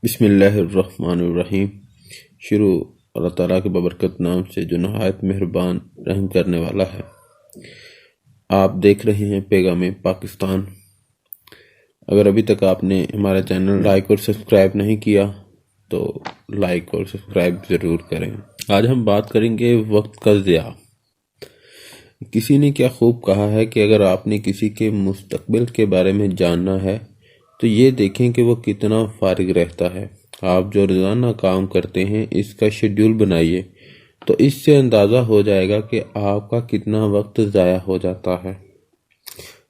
بسم اللہ الرحمن الرحیم۔ شروع اللہ تعالیٰ کے ببرکت نام سے جو نہایت مہربان رحم کرنے والا ہے۔ آپ دیکھ رہے ہیں پیغام پاکستان۔ اگر ابھی تک آپ نے ہمارا چینل لائک اور سبسکرائب نہیں کیا تو لائک اور سبسکرائب ضرور کریں۔ آج ہم بات کریں گے وقت کا ضیاع۔ کسی نے کیا خوب کہا ہے کہ اگر آپ نے کسی کے مستقبل کے بارے میں جاننا ہے تو یہ دیکھیں کہ وہ کتنا فارغ رہتا ہے۔ آپ جو روزانہ کام کرتے ہیں اس کا شیڈول بنائیے تو اس سے اندازہ ہو جائے گا کہ آپ کا کتنا وقت ضائع ہو جاتا ہے۔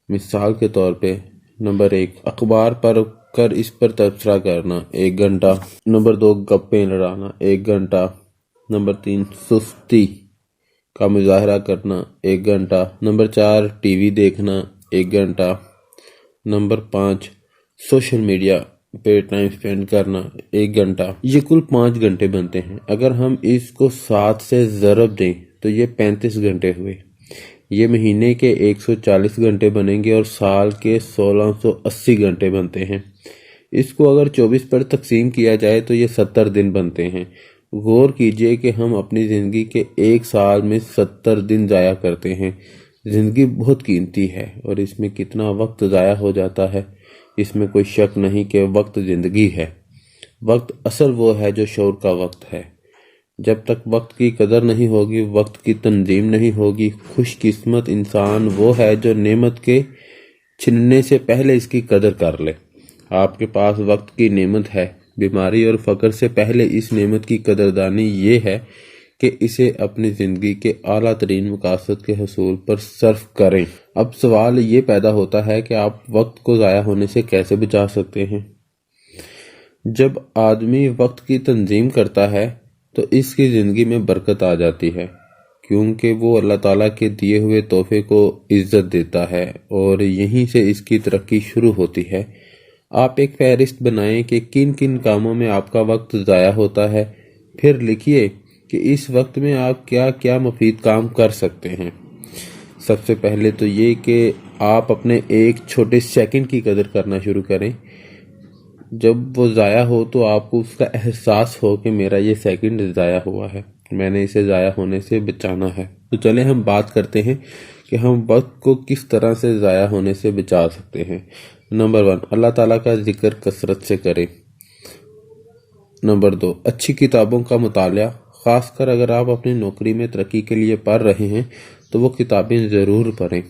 مثال کے طور پہ نمبر 1، اخبار پڑھ کر اس پر تبصرہ کرنا 1 گھنٹہ۔ نمبر 2، گپیں لڑانا 1 گھنٹہ۔ نمبر 3، سستی کا مظاہرہ کرنا 1 گھنٹہ۔ نمبر 4، ٹی وی دیکھنا 1 گھنٹہ۔ نمبر 5، سوشل میڈیا پہ ٹائم سپینڈ کرنا 1 گھنٹہ۔ یہ کل 5 گھنٹے بنتے ہیں۔ اگر ہم اس کو 7 سے ضرب دیں تو یہ 35 گھنٹے ہوئے۔ یہ مہینے کے 140 گھنٹے بنیں گے اور سال کے 1680 گھنٹے بنتے ہیں۔ اس کو اگر 24 پر تقسیم کیا جائے تو یہ 70 دن بنتے ہیں۔ غور کیجئے کہ ہم اپنی زندگی کے 1 سال میں 70 دن ضائع کرتے ہیں۔ زندگی بہت قیمتی ہے اور اس میں کتنا وقت ضائع ہو جاتا ہے، اس میں کوئی شک نہیں کہ وقت زندگی ہے۔ وقت اصل وہ ہے جو شعور کا وقت ہے۔ جب تک وقت کی قدر نہیں ہوگی، وقت کی تنظیم نہیں ہوگی، خوش قسمت انسان وہ ہے جو نعمت کے چھننے سے پہلے اس کی قدر کر لے۔ آپ کے پاس وقت کی نعمت ہے۔ بیماری اور فقر سے پہلے اس نعمت کی قدردانی یہ ہے کہ اسے اپنی زندگی کے اعلیٰ ترین مقاصد کے حصول پر صرف کریں۔ اب سوال یہ پیدا ہوتا ہے کہ آپ وقت کو ضائع ہونے سے کیسے بچا سکتے ہیں؟ جب آدمی وقت کی تنظیم کرتا ہے تو اس کی زندگی میں برکت آ جاتی ہے، کیونکہ وہ اللہ تعالیٰ کے دیے ہوئے تحفے کو عزت دیتا ہے اور یہیں سے اس کی ترقی شروع ہوتی ہے۔ آپ ایک فہرست بنائیں کہ کن کن کاموں میں آپ کا وقت ضائع ہوتا ہے، پھر لکھیے کہ اس وقت میں آپ کیا کیا مفید کام کر سکتے ہیں۔ سب سے پہلے تو یہ کہ آپ اپنے ایک چھوٹے سیکنڈ کی قدر کرنا شروع کریں۔ جب وہ ضائع ہو تو آپ کو اس کا احساس ہو کہ میرا یہ سیکنڈ ضائع ہوا ہے، میں نے اسے ضائع ہونے سے بچانا ہے۔ تو چلیں ہم بات کرتے ہیں کہ ہم وقت کو کس طرح سے ضائع ہونے سے بچا سکتے ہیں۔ نمبر 1، اللہ تعالیٰ کا ذکر کثرت سے کریں۔ نمبر 2، اچھی کتابوں کا مطالعہ، خاص کر اگر آپ اپنی نوکری میں ترقی کے لیے پڑھ رہے ہیں تو وہ کتابیں ضرور پڑھیں۔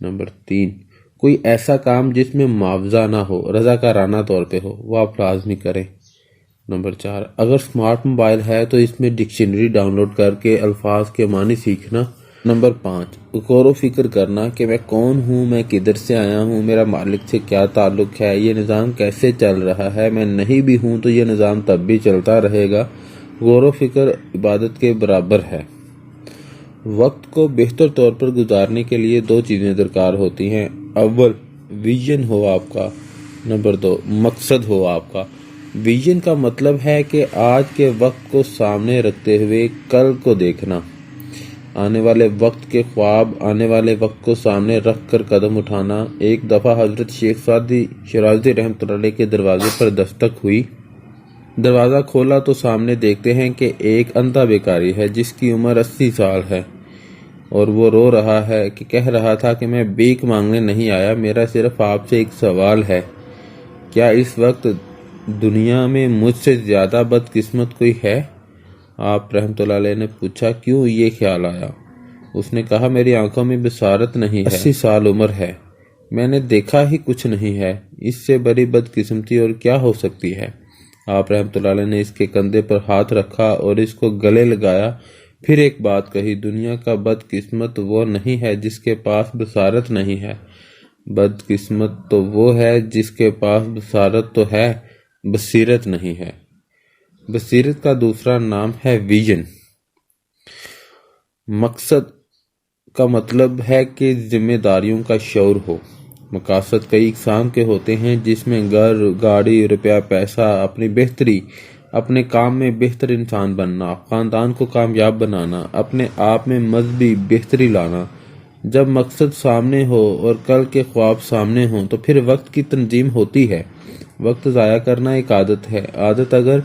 نمبر 3، کوئی ایسا کام جس میں معاوضہ نہ ہو، رضاکارانہ طور پہ ہو، وہ آپ لازمی کریں۔ نمبر 4، اگر سمارٹ موبائل ہے تو اس میں ڈکشنری ڈاؤن لوڈ کر کے الفاظ کے معنی سیکھنا۔ نمبر 5، غور و فکر کرنا کہ میں کون ہوں، میں کدھر سے آیا ہوں، میرا مالک سے کیا تعلق ہے، یہ نظام کیسے چل رہا ہے، میں نہیں بھی ہوں تو یہ نظام تب بھی چلتا رہے گا۔ غور و فکر عبادت کے برابر ہے۔ وقت کو بہتر طور پر گزارنے کے لیے 2 چیزیں درکار ہوتی ہیں۔ اول، ویژن ہو آپ کا۔ نمبر 2، مقصد ہو آپ کا۔ ویژن کا مطلب ہے کہ آج کے وقت کو سامنے رکھتے ہوئے کل کو دیکھنا، آنے والے وقت کے خواب، آنے والے وقت کو سامنے رکھ کر قدم اٹھانا۔ ایک دفعہ حضرت شیخ سعدی شیرازی رحمۃ اللہ علیہ کے دروازے پر دستک ہوئی۔ دروازہ کھولا تو سامنے دیکھتے ہیں کہ ایک اندھا بیکاری ہے جس کی عمر 80 سال ہے اور وہ رو رہا ہے کہ کہہ رہا تھا کہ میں بھیک مانگنے نہیں آیا، میرا صرف آپ سے ایک سوال ہے، کیا اس وقت دنیا میں مجھ سے زیادہ بدقسمت کوئی ہے؟ آپ رحمۃ اللہ علیہ نے پوچھا کیوں یہ خیال آیا؟ اس نے کہا میری آنکھوں میں بصارت نہیں ہے، 80 سال عمر ہے، میں نے دیکھا ہی کچھ نہیں ہے، اس سے بڑی بدقسمتی اور کیا ہو سکتی ہے؟ آپ رحمۃ اللہ علیہ نے اس کے کندھے پر ہاتھ رکھا اور اس کو گلے لگایا، پھر ایک بات کہی، دنیا کا بدقسمت وہ نہیں ہے جس کے پاس بصارت نہیں ہے، بدقسمت تو وہ ہے جس کے پاس بصارت تو ہے، بصیرت نہیں ہے۔ بصیرت کا دوسرا نام ہے ویژن۔ مقصد کا مطلب ہے کہ ذمہ داریوں کا شعور ہو۔ مقاصد کئی اقسام کے ہوتے ہیں جس میں گھر، گاڑی، روپیہ، پیسہ، اپنی بہتری، اپنے کام میں بہتر انسان بننا، خاندان کو کامیاب بنانا، اپنے آپ میں مذہبی بہتری لانا۔ جب مقصد سامنے ہو اور کل کے خواب سامنے ہوں تو پھر وقت کی تنظیم ہوتی ہے۔ وقت ضائع کرنا ایک عادت ہے۔ عادت اگر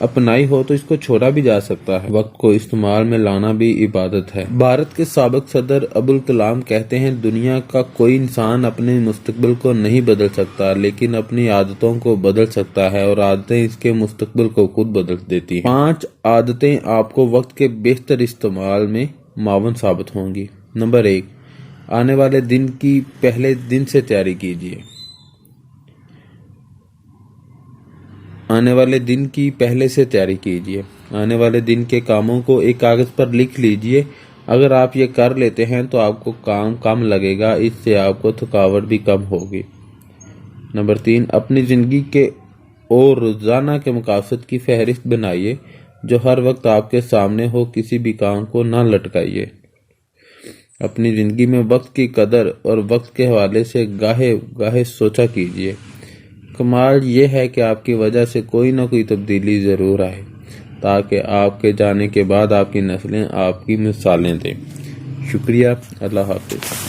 اپنائی ہو تو اس کو چھوڑا بھی جا سکتا ہے۔ وقت کو استعمال میں لانا بھی عبادت ہے۔ بھارت کے سابق صدر ابوالکلام کہتے ہیں، دنیا کا کوئی انسان اپنے مستقبل کو نہیں بدل سکتا، لیکن اپنی عادتوں کو بدل سکتا ہے، اور عادتیں اس کے مستقبل کو خود بدل دیتی ہیں۔ 5 عادتیں آپ کو وقت کے بہتر استعمال میں معاون ثابت ہوں گی۔ نمبر 1، آنے والے دن کی پہلے دن سے تیاری کیجیے۔ آنے والے دن کی پہلے سے تیاری کیجیے۔ آنے والے دن کے کاموں کو ایک کاغذ پر لکھ لیجیے۔ اگر آپ یہ کر لیتے ہیں تو آپ کو کام کم لگے گا، اس سے آپ کو تھکاوٹ بھی کم ہوگی۔ نمبر 3، اپنی زندگی کے اور روزانہ کے مقاصد کی فہرست بنائیے جو ہر وقت آپ کے سامنے ہو، کسی بھی کام کو نہ لٹکائیے۔ اپنی زندگی میں وقت کی قدر اور وقت کے حوالے سے گاہے گاہے سوچا کیجیے۔ کمال یہ ہے کہ آپ کی وجہ سے کوئی نہ کوئی تبدیلی ضرور آئے، تاکہ آپ کے جانے کے بعد آپ کی نسلیں آپ کی مثالیں دیں۔ شکریہ۔ اللہ حافظ۔